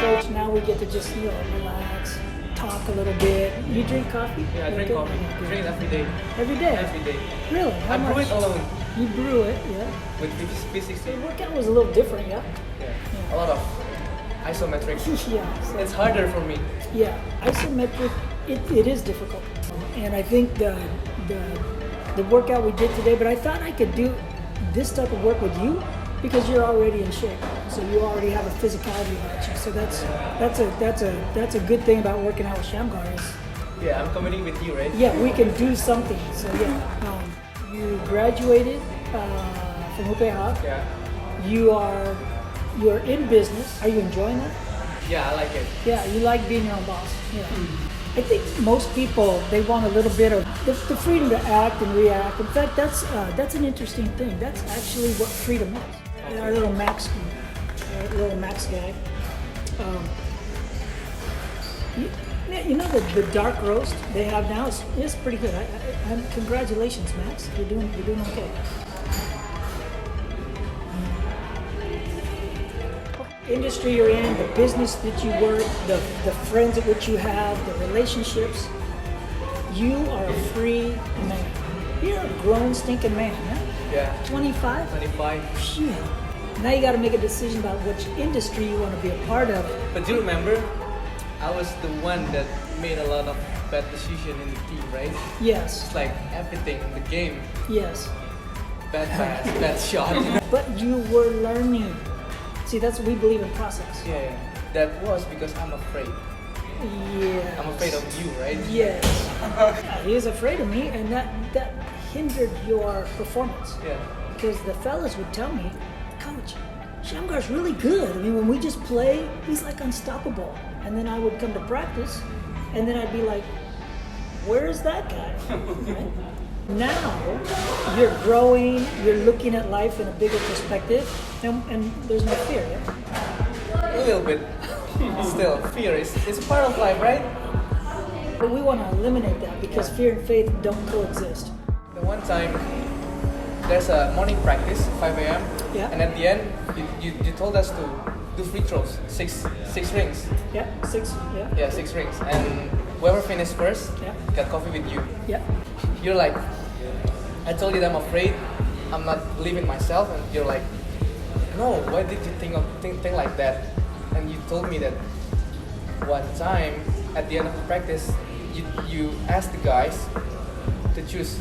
church, now we get to just, relax, talk a little bit. You drink coffee? Yeah, I drink coffee. I drink it every day. Every day? Every day. Really? I brew it alone. You brew it, yeah. With P60. The workout was a little different, yeah? Yeah. A lot of isometric. Yeah. So, it's harder for me. Yeah, isometric, it is difficult. And I think the workout we did today, but I thought I could do this type of work with you because you're already in shape. So you already have a physicality about you. So that's a good thing about working out with Shamgar is. Yeah, I'm competing with you, right? Yeah, we can do something. So yeah, you graduated from UPH. Yeah. You're in business. Are you enjoying that? Yeah, I like it. Yeah, you like being your own boss. Yeah. I think most people, they want a little bit of the freedom to act and react. In fact, that's an interesting thing. That's actually what freedom is. Our little Max guy. The dark roast they have now is pretty good. Congratulations, Max. You're doing okay. Industry you're in, the business that you work, the friends at which you have, the relationships, you are a free man. You're a grown stinking man, yeah? Yeah. 25? 25. Yeah. Now you got to make a decision about which industry you want to be a part of. But do you remember, I was the one that made a lot of bad decisions in the team, right? Yes. It's like everything in the game. Yes. Bad pass, bad shot. But you were learning. See, that's what we believe in process. Yeah. That was because I'm afraid. Yeah. I'm afraid of you, right? Yes. He was afraid of me, and that hindered your performance. Yeah. Because the fellas would tell me, Coach, Shamgar's really good. I mean, when we just play, he's like unstoppable. And then I would come to practice, and then I'd be like, where's that guy? Right? Now, you're growing, you're looking at life in a bigger perspective, and there's no fear, yeah? A little bit. Still, fear is part of life, right? But we want to eliminate that because fear and faith don't coexist. The one time, there's a morning practice, 5 a.m. Yeah. And at the end, you told us to do free throws, six rings. Yeah, 6, yeah. Yeah, 6 rings. And whoever finished first, Yeah. got coffee with you. Yeah. You're like, I told you that I'm afraid, I'm not believing myself, and you're like, no, why did you think like that? And you told me that one time at the end of the practice, you asked the guys to choose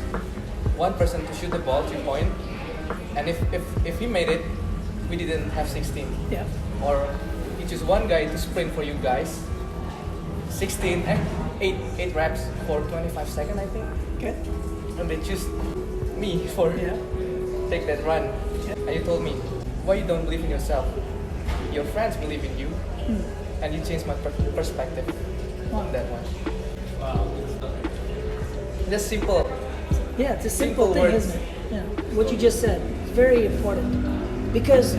one person to shoot the ball 3-point, and if he made it, we didn't have 16. Yeah. Or you choose one guy to sprint for you guys, 8 reps for 25 seconds, I think. Okay. And they choose me for take that run. Yeah. And you told me, why you don't believe in yourself? Your friends believe in you, and you changed my perspective on that one. Wow. Just simple. Yeah, it's a simple thing, words. isn't it? Yeah. What you just said is very important because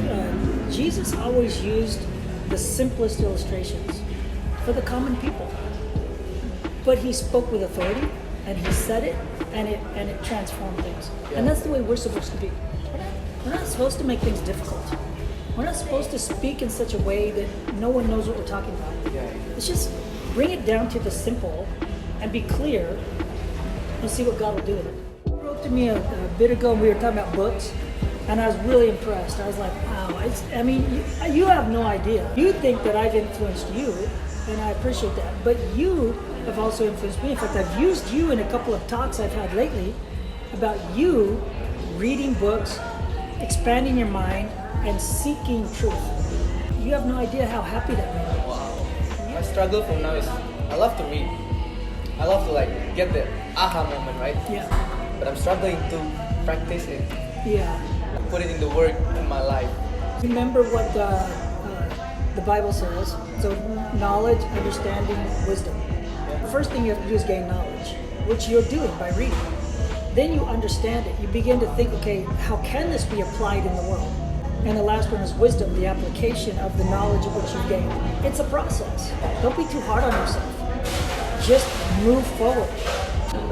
Jesus always used the simplest illustrations for the common people, but he spoke with authority and he said it, and it transformed things. Yeah. And that's the way we're supposed to be. We're not supposed to make things difficult. We're not supposed to speak in such a way that no one knows what we're talking about. Yeah. Let's just bring it down to the simple and be clear and see what God will do with it. You wrote to me a bit ago and we were talking about books, and I was really impressed. I was like, wow, you have no idea. You think that I've influenced you, and I appreciate that, but you have also influenced me. In fact, I've used you in a couple of talks I've had lately about you reading books, expanding your mind, and seeking truth. You have no idea how happy that made me. Wow. My struggle from now is I love to read. I love to get the aha moment, right? Yeah. But I'm struggling to practice it. Yeah. Put it in the work in my life. Remember what the Bible says. So knowledge, understanding, wisdom. Yeah. The first thing you have to do is gain knowledge, which you're doing by reading. Then you understand it. You begin to think, okay, how can this be applied in the world? And the last one is wisdom, the application of the knowledge of what you've gained. It's a process. Don't be too hard on yourself. Just move forward.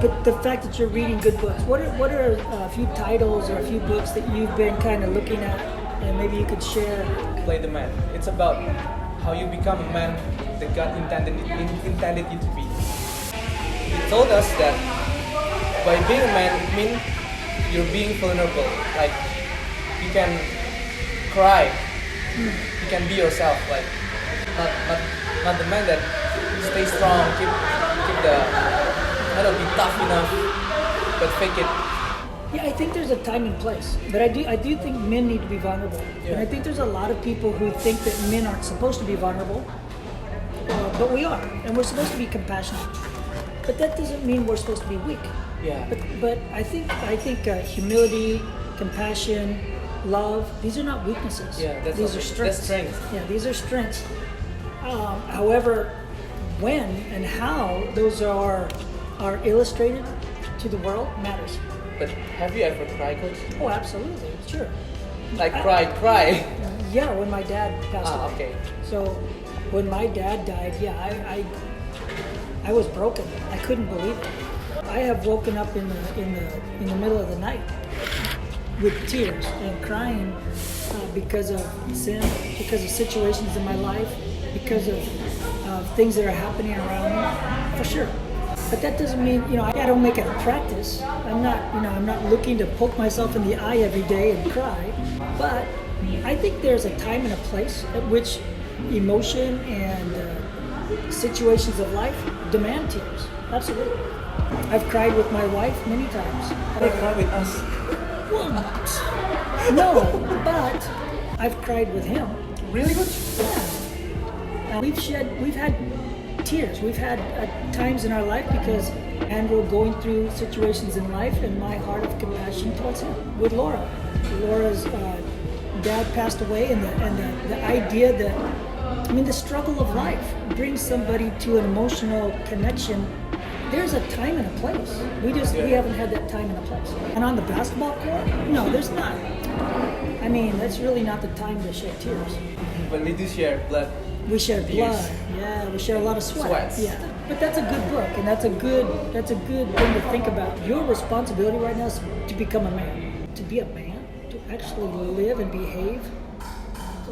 But the fact that you're reading good books, what are a few titles or a few books that you've been kind of looking at, and maybe you could share? Play the man. It's about how you become a man that God intended you to be. He told us that by being a man, it means you're being vulnerable. Like you can cry, you can be yourself. Like not the man that stay strong, keep the be tough enough, but fake it. Yeah, I think there's a time and place, but I do think men need to be vulnerable, and I think there's a lot of people who think that men aren't supposed to be vulnerable, but we are, and we're supposed to be compassionate. But that doesn't mean we're supposed to be weak. Yeah. But I think humility, compassion, love, these are not weaknesses. Yeah, these are strengths. That's strength. Yeah, these are strengths. However, when and how those are illustrated to the world matters. But have you ever cried, Coach? Oh, absolutely, sure. Like cry. Yeah, when my dad passed away. Okay. So when my dad died, yeah, I was broken. I couldn't believe it. I have woken up in the middle of the night with tears and crying because of sin, because of situations in my life, because of things that are happening around me, for sure. But that doesn't mean, I don't make it a practice. I'm not looking to poke myself in the eye every day and cry. But I think there's a time and a place at which emotion and situations of life demand tears. Absolutely. I've cried with my wife many times. They cry with us. Well, no, but I've cried with him. Really good? Yeah. We've had tears. We've had times in our life because we're going through situations in life, and my heart of compassion towards him. With Laura. Laura's dad passed away, and the idea that, the struggle of life brings somebody to an emotional connection. There's a time and a place. We haven't had that time and a place. And on the basketball court, no, there's not. That's really not the time to shed tears. But we do share blood. We share blood. Tears. Yeah, we share a lot of sweat. Sweats. Yeah. But that's a good book, and that's a good thing to think about. Your responsibility right now is to become a man. To be a man, to actually live and behave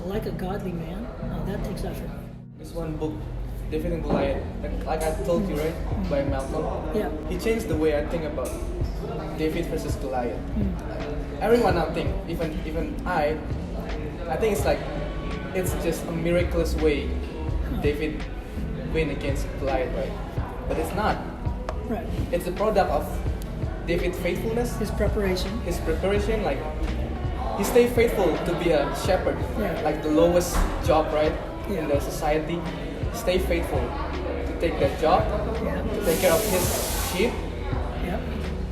like a godly man. Oh, that takes effort. There's one book, David and Goliath, like I told you, right? By Malcolm. Yeah. He changed the way I think about David versus Goliath. Everyone now think, even I think it's just a miraculous way David win against Goliath, right? But it's not. Right. It's a product of David's faithfulness, His preparation. like he stayed faithful to be a shepherd, Yeah. like the lowest job, right? Yeah. In the society. Stay faithful to take that job, Yeah. to take care of his sheep. Yeah.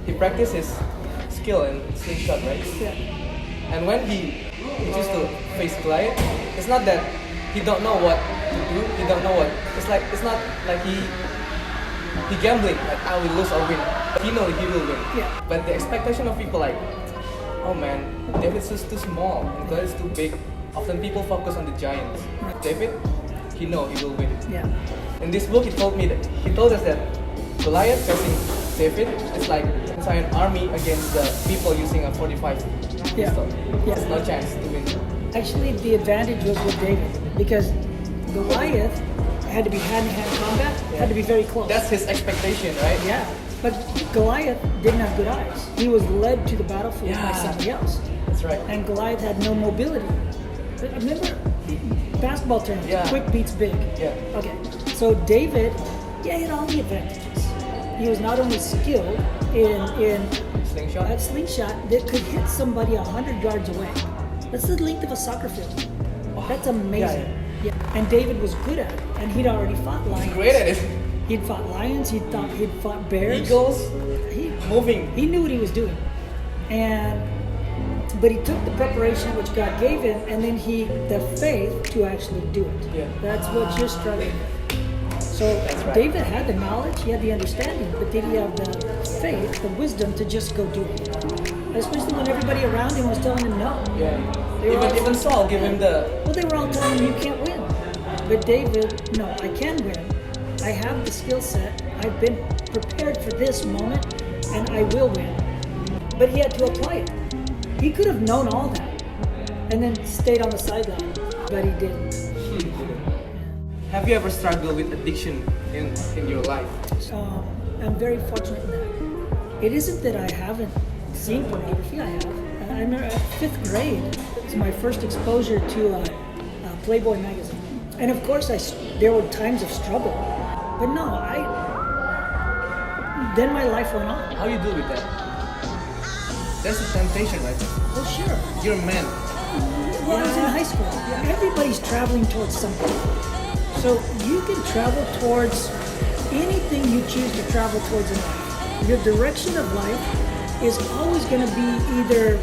He practiced his skill in slingshot, right? Yeah. And when he chooses to face Goliath, it's not that he don't know what to do. He don't know what. It's not like he gambling like I will lose or win. But he knows he will win. Yeah. But the expectation of people like, oh man, David's just too small and Goliath's too big. Often people focus on the giants. David, he know he will win. Yeah. In this book, he told us that Goliath facing David is like an army against the people using a 45 pistol. Yeah. There's no chance to win. Actually, the advantage was with David because Goliath had to be hand-to-hand combat, had to be very close. That's his expectation, right? Yeah. But Goliath didn't have good eyes. He was led to the battlefield by somebody else. That's right. And Goliath had no mobility. Remember basketball terms, quick beats big. Yeah. Okay. So David, he had all the advantages. He was not only skilled in Slingshot. that slingshot that could hit somebody 100 yards away. That's the length of a soccer field. That's amazing. Yeah. And David was good at it, and he'd already fought lions. He's great at it. He'd fought lions. He'd fought bears. Eagles. Moving. He knew what he was doing, but he took the preparation which God gave him, and then the faith to actually do it. Yeah. That's what you're struggling with. So right. David had the knowledge, he had the understanding, but did he have the faith, the wisdom to just go do it? Especially when everybody around him was telling him no. Yeah. Even Saul gave him the. Well, they were all telling him you can't win. But David, no, I can win. I have the skill set. I've been prepared for this moment, and I will win. But he had to apply it. He could have known all that and then stayed on the sideline, but he didn't. Have you ever struggled with addiction in your life? I'm very fortunate in that. It isn't that I haven't seen pornography. I have. I remember at 5th grade, it was my first exposure to Playboy magazine. And of course, there were times of struggle. But no, then my life went on. How you deal with that? That's a temptation, right? Well, sure. You're a man. Well, I was in high school. Everybody's traveling towards something. So you can travel towards anything you choose to travel towards in life. Your direction of life is always going to be either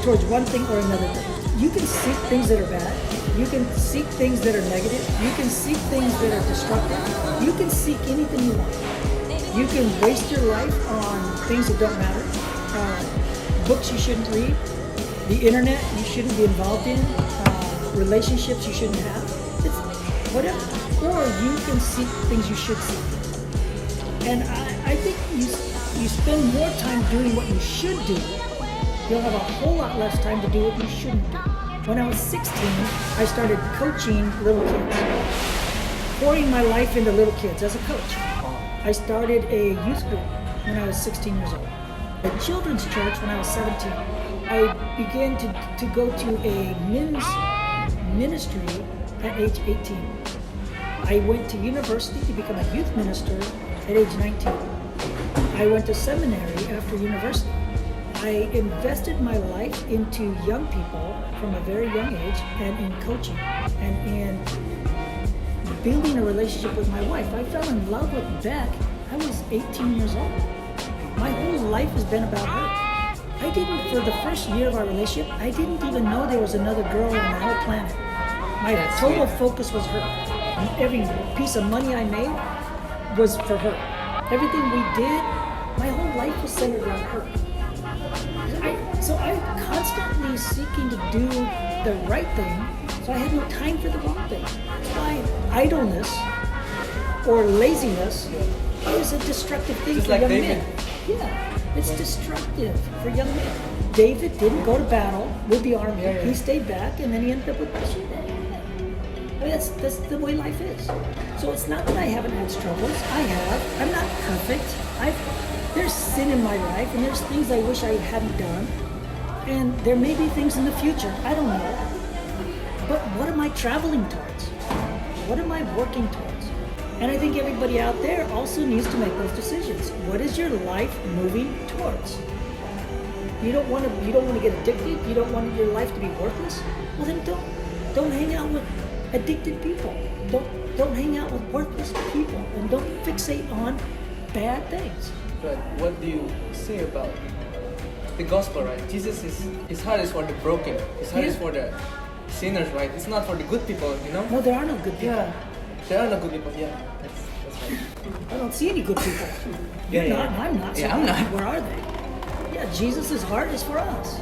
towards one thing or another thing. You can seek things that are bad. You can seek things that are negative. You can seek things that are destructive. You can seek anything you want. You can waste your life on things that don't matter. Books you shouldn't read. The internet you shouldn't be involved in. Relationships you shouldn't have. It's whatever. Or you can seek things you should seek. And I think you spend more time doing what you should do, you'll have a whole lot less time to do what you shouldn't do. When I was 16, I started coaching little kids, pouring my life into little kids as a coach. I started a youth group when I was 16 years old. A children's church when I was 17. I began to go to a men's ministry at age 18. I went to university to become a youth minister at age 19. I went to seminary after university. I invested my life into young people from a very young age and in coaching and in building a relationship with my wife. I fell in love with Beck. I was 18 years old. My whole life has been about her. For the first year of our relationship, I didn't even know there was another girl on the whole planet. My total focus was her. Every piece of money I made was for her. Everything we did, my whole life was centered around her. So I'm constantly seeking to do the right thing, so I had no time for the wrong thing. That's why idleness or laziness is a destructive thing Just for like young David. men. Yeah, it's destructive for young men. David didn't go to battle with the army. He stayed back, and then he ended up with the sheep. I mean, that's the way life is. So it's not that I haven't had struggles. I have. I'm not perfect. There's sin in my life, and there's things I wish I hadn't done. And there may be things in the future. I don't know. But what am I traveling towards? What am I working towards? And I think everybody out there also needs to make those decisions. What is your life moving towards? You don't want to get addicted. You don't want your life to be worthless. Well, then don't hang out with addicted people. Don't hang out with worthless people, and don't fixate on bad things. But what do you say about the gospel, right? His heart is for the broken. His heart is for the sinners, right? It's not for the good people, you know? No, there are no good people. Yeah, there are no good people. Yeah, that's right. I don't see any good people. You're not, and I'm not. So Yeah, I'm not. Where are they? Yeah, Jesus' heart is for us.